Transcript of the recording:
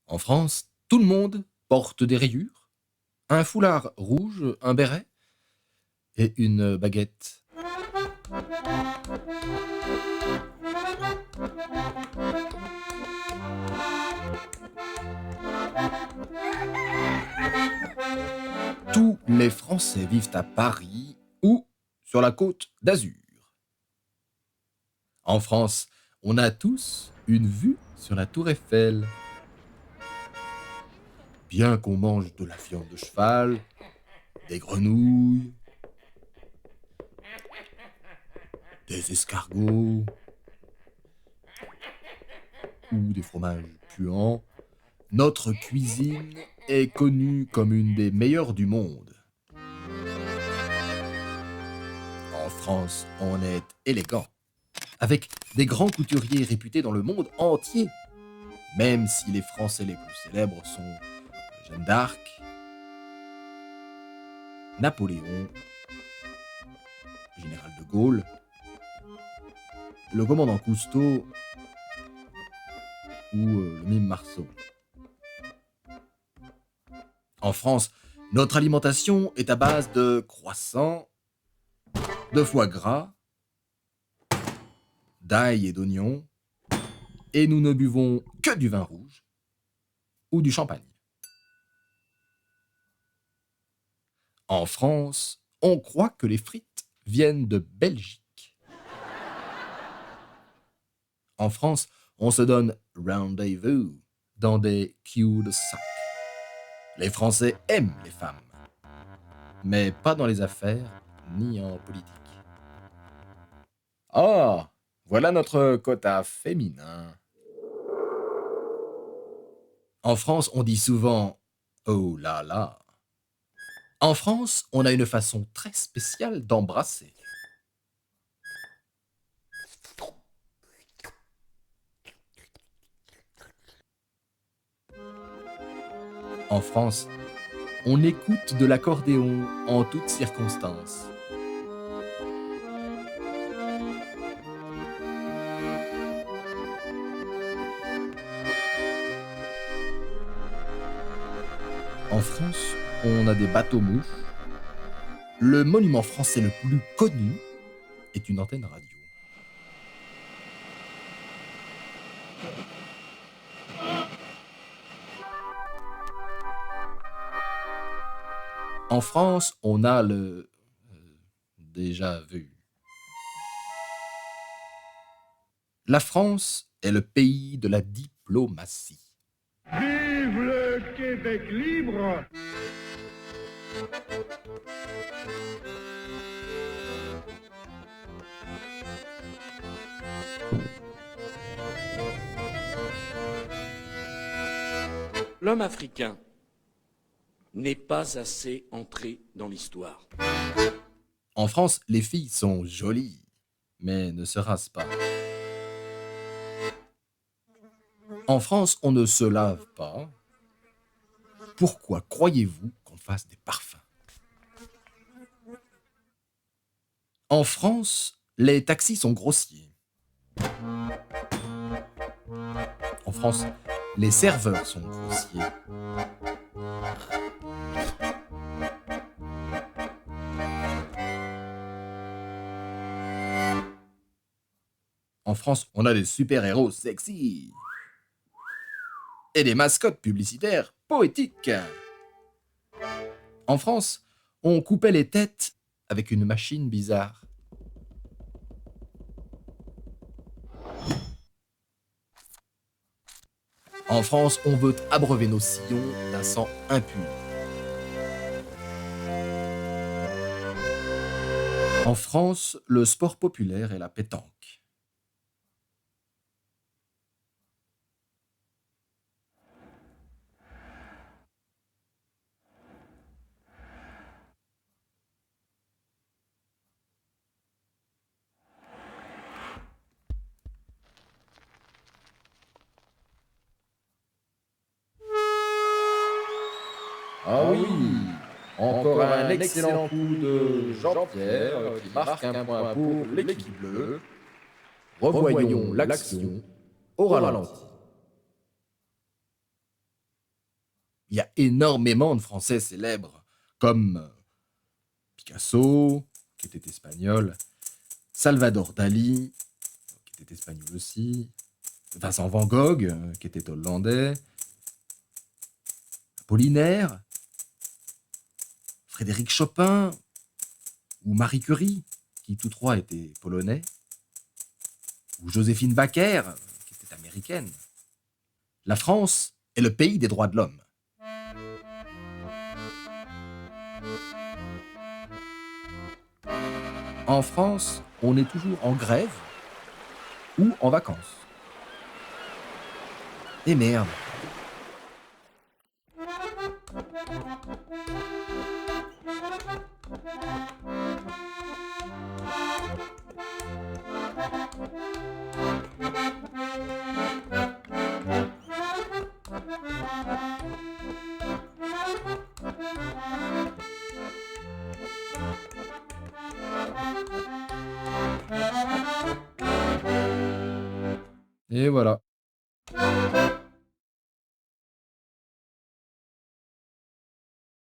En France, tout le monde porte des rayures, un foulard rouge, un béret et une baguette. Tous les Français vivent à Paris ou sur la côte d'Azur. En France, on a tous une vue sur la tour Eiffel. Bien qu'on mange de la viande de cheval, des grenouilles, des escargots ou des fromages puants, notre cuisine est connue comme une des meilleures du monde. En France, on est élégant, avec des grands couturiers réputés dans le monde entier, même si les Français les plus célèbres sont Jeanne d'Arc, Napoléon, le général de Gaulle, le commandant Cousteau ou le mime Marceau. En France, notre alimentation est à base de croissants, de foie gras, d'ail et d'oignons, et nous ne buvons que du vin rouge ou du champagne. En France, on croit que les frites viennent de Belgique. En France, on se donne rendez-vous dans des cul-de-sac. Les Français aiment les femmes, mais pas dans les affaires ni en politique. Ah, voilà notre quota féminin. En France, on dit souvent oh là là. En France, on a une façon très spéciale d'embrasser. En France, on écoute de l'accordéon en toutes circonstances. En France, on a des bateaux-mouches. Le monument français le plus connu est une antenne radio. En France, on a le déjà vu. La France est le pays de la diplomatie. Vive le Québec libre! L'homme africain n'est pas assez entré dans l'histoire. En France, les filles sont jolies, mais ne se rasent pas. En France, on ne se lave pas. Pourquoi croyez-vous qu'on fasse des parfums? En France, les taxis sont grossiers. En France, les serveurs sont grossiers. En France, on a des super-héros sexy et des mascottes publicitaires poétiques. En France, on coupait les têtes avec une machine bizarre. En France, on veut abreuver nos sillons d'un sang impur. En France, le sport populaire est la pétanque. Ah oui, encore un excellent coup de Jean-Pierre qui marque un point pour l'équipe bleue. Revoyons l'action au ralenti. Il y a énormément de Français célèbres, comme Picasso, qui était espagnol, Salvador Dali, qui était espagnol aussi, Vincent Van Gogh, qui était hollandais, Apollinaire, Frédéric Chopin ou Marie Curie, qui tous trois étaient polonais, ou Joséphine Baker, qui était américaine. La France est le pays des droits de l'homme. En France, on est toujours en grève ou en vacances. Et merde. Et voilà.